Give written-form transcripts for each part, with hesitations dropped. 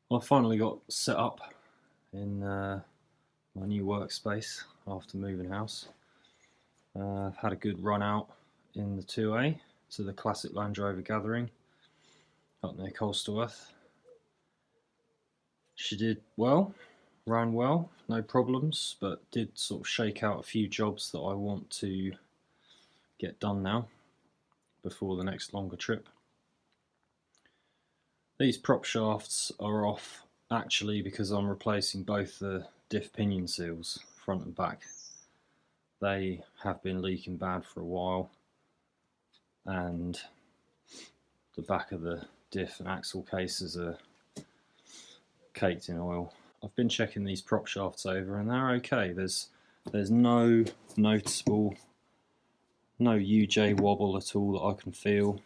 Well, I finally got set up in my new workspace after moving house. I've had a good run out in the 2A to the classic Land Rover gathering up near Colsterworth. She did well, ran well, no problems, but did sort of shake out a few jobs that I want to get done now before the next longer trip. These prop shafts are off actually because I'm replacing both the Diff Pinion seals, front and back. They have been leaking bad for a while, and the back of the diff and axle cases are caked in oil. I've been checking these prop shafts over and they're okay. There's no noticeable, no UJ wobble at all that I can feel.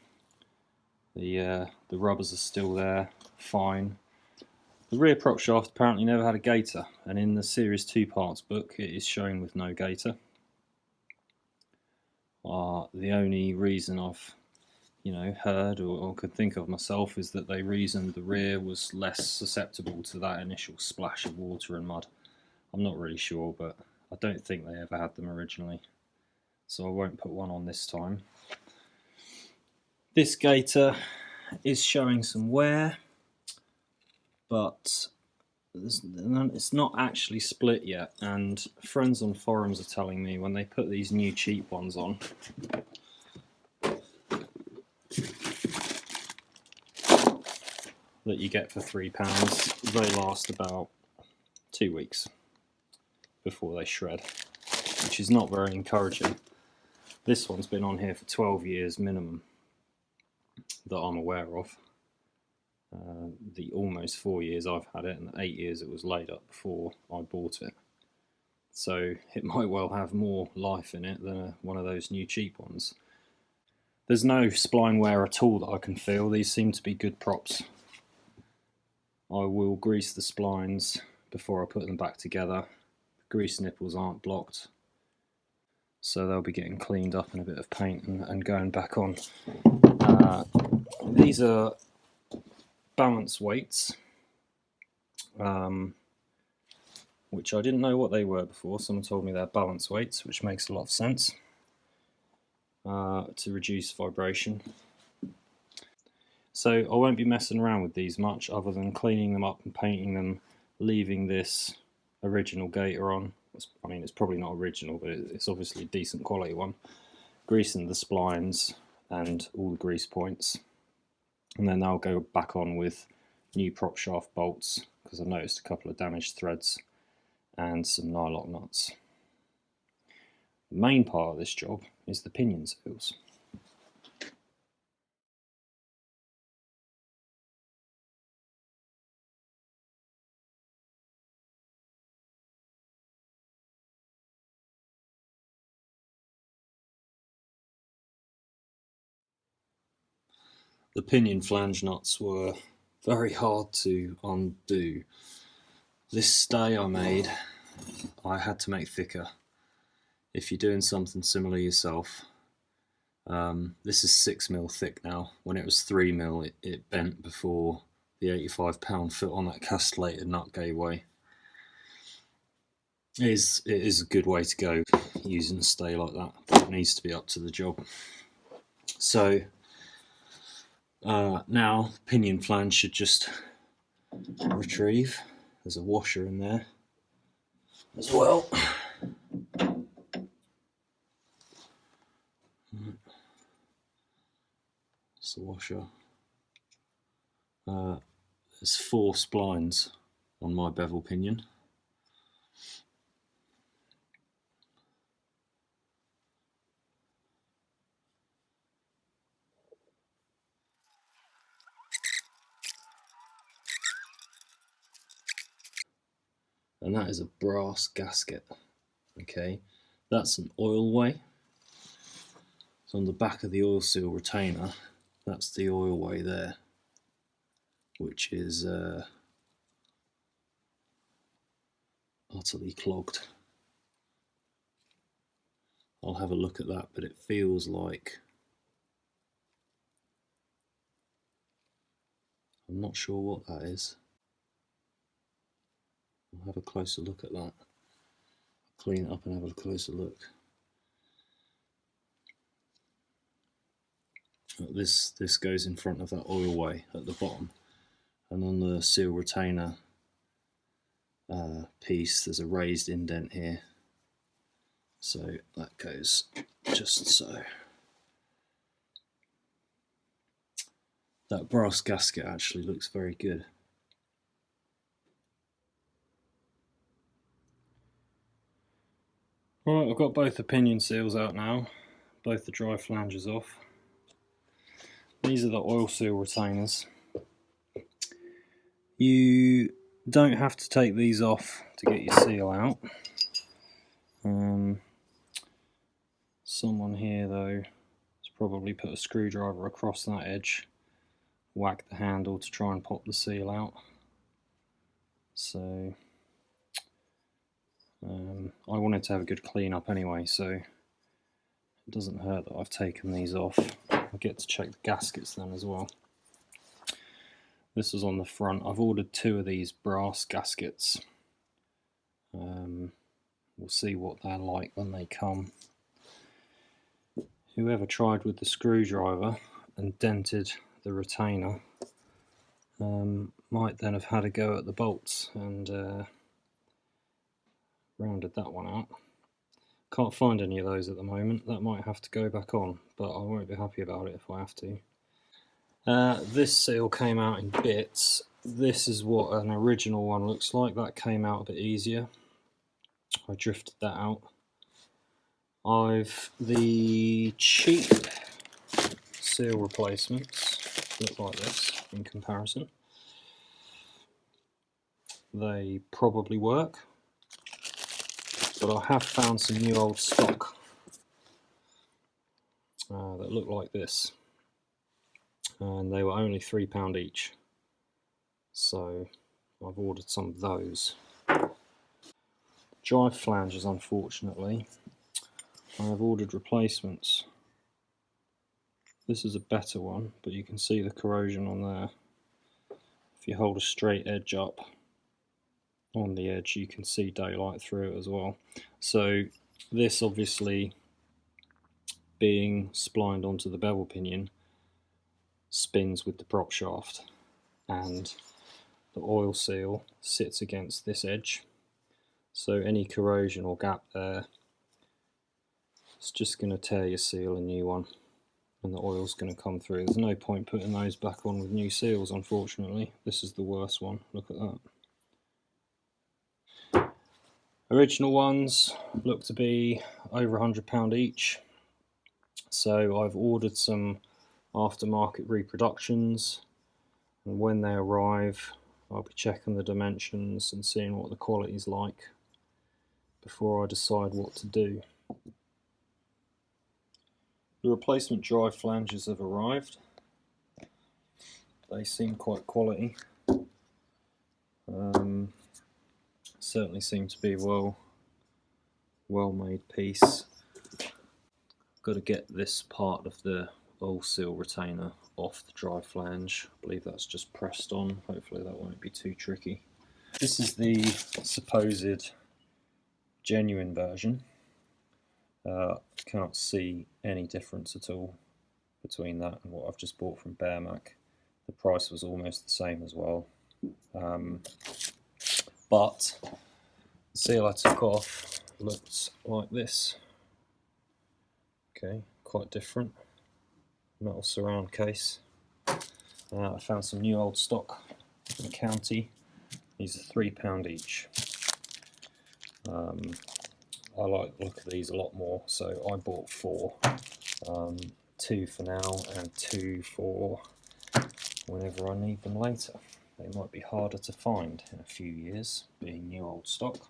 The rubbers are still there, fine. The rear prop shaft apparently never had a gaiter, and in the Series 2 parts book it is shown with no gaiter. The only reason I've heard or could think of myself is that they reasoned the rear was less susceptible to that initial splash of water and mud. I'm not really sure, but I don't think they ever had them originally, so I won't put one on this time. This gaiter is showing some wear, but it's not actually split yet, and friends on forums are telling me when they put these new cheap ones on, that you get for £3, they last about 2 weeks before they shred, which is not very encouraging. This one's been on here for 12 years minimum that I'm aware of. The almost 4 years I've had it, and the 8 years it was laid up before I bought it. So it might well have more life in it than one of those new cheap ones. There's no spline wear at all that I can feel. These seem to be good props. I will grease the splines before I put them back together. The grease nipples aren't blocked, so they'll be getting cleaned up in a bit of paint and going back on. These are balance weights, which I didn't know what they were before. Someone told me they're balance weights, which makes a lot of sense, to reduce vibration. So I won't be messing around with these much other than cleaning them up and painting them, leaving this original gaiter on. I mean, it's probably not original, but it's obviously a decent quality one. Greasing the splines and all the grease points, and then I'll go back on with new prop shaft bolts because I've noticed a couple of damaged threads and some nylock nuts. The main part of this job is the pinion seals. The pinion flange nuts were very hard to undo. This stay I made, I had to make thicker. If you're doing something similar yourself, this is 6mm thick now. When it was 3mm, it bent before the 85-pound foot on that castellated nut gave way. It is a good way to go using a stay like that, but it needs to be up to the job. So now pinion flange should just retrieve. There's a washer in there as well. It's the washer. There's 4 splines on my bevel pinion. And that is a brass gasket. Okay, that's an oil way. So on the back of the oil seal retainer, that's the oil way there, which is utterly clogged. I'll have a look at that, but it feels like, I'm not sure what that is. I'll have a closer look at that. Clean it up and have a closer look. This goes in front of that oilway at the bottom, and on the seal retainer piece there's a raised indent here, so that goes just so. That brass gasket actually looks very good. Right, I've got both the pinion seals out now, both the dry flanges off. These are the oil seal retainers. You don't have to take these off to get your seal out. Someone here though has probably put a screwdriver across that edge, whacked the handle to try and pop the seal out. So I wanted to have a good clean up anyway, so it doesn't hurt that I've taken these off. I get to check the gaskets then as well. This is on the front. I've ordered 2 of these brass gaskets. We'll see what they're like when they come. Whoever tried with the screwdriver and dented the retainer might then have had a go at the bolts and rounded that one out. Can't find any of those at the moment. That might have to go back on, but I won't be happy about it if I have to. This seal came out in bits. This is what an original one looks like. That came out a bit easier. I drifted that out. The cheap seal replacements look like this in comparison. They probably work, but I have found some new old stock that look like this, and they were only £3 each, so I've ordered some of those. Drive flanges, unfortunately, I have ordered replacements. This is a better one, but you can see the corrosion on there. If you hold a straight edge up on the edge, you can see daylight through it as well. So this, obviously being splined onto the bevel pinion, spins with the prop shaft, and the oil seal sits against this edge, so any corrosion or gap there, it's just going to tear your seal a new one, and the oil's going to come through. There's no point putting those back on with new seals, unfortunately. This is the worst one. Look at that. Original ones look to be over £100 each, so I've ordered some aftermarket reproductions, and when they arrive I'll be checking the dimensions and seeing what the quality's like before I decide what to do. The replacement drive flanges have arrived. They seem quite quality. Certainly seem to be a well made piece. Got to get this part of the oil seal retainer off the dry flange. I believe that's just pressed on. Hopefully that won't be too tricky. This is the supposed genuine version. Can't see any difference at all between that and what I've just bought from Bearmac. The price was almost the same as well. But the seal I took off looks like this. Okay, quite different. Metal surround case. I found some new old stock in the county. These are £3 each. I like the look of these a lot more, so I bought 4. 2 for now and 2 for whenever I need them later. They might be harder to find in a few years, being new old stock.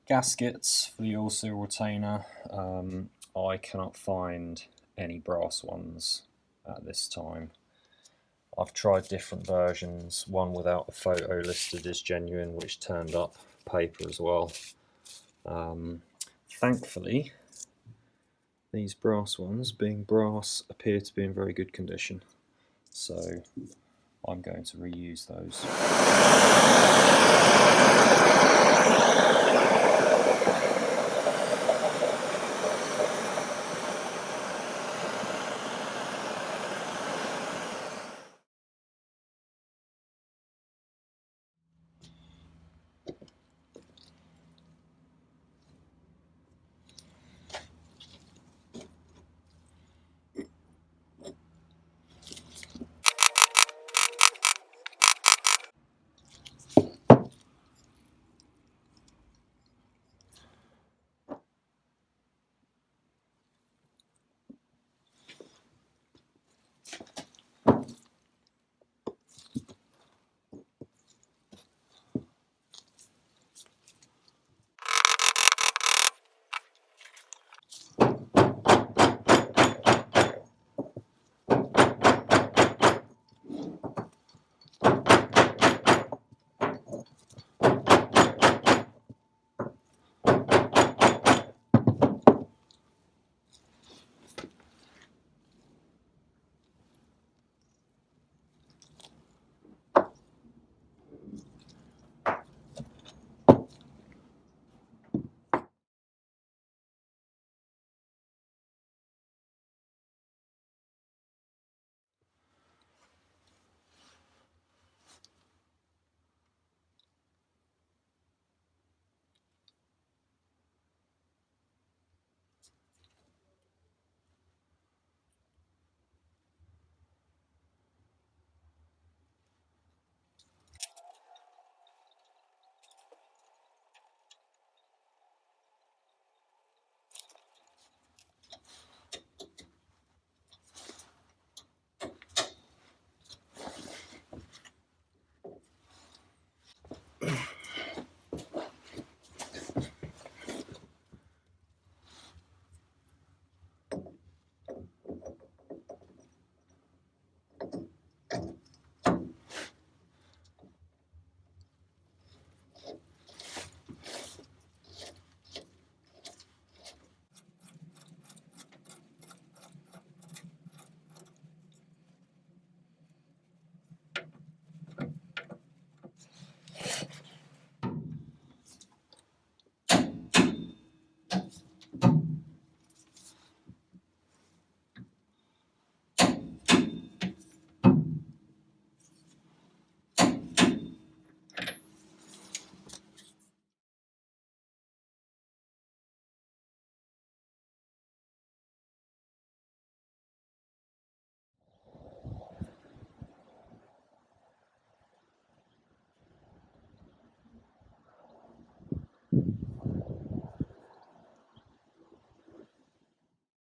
Gaskets for the oil seal retainer. I cannot find any brass ones at this time. I've tried different versions, one without a photo listed as genuine, which turned up paper as well. Thankfully, these brass ones, being brass, appear to be in very good condition, so I'm going to reuse those.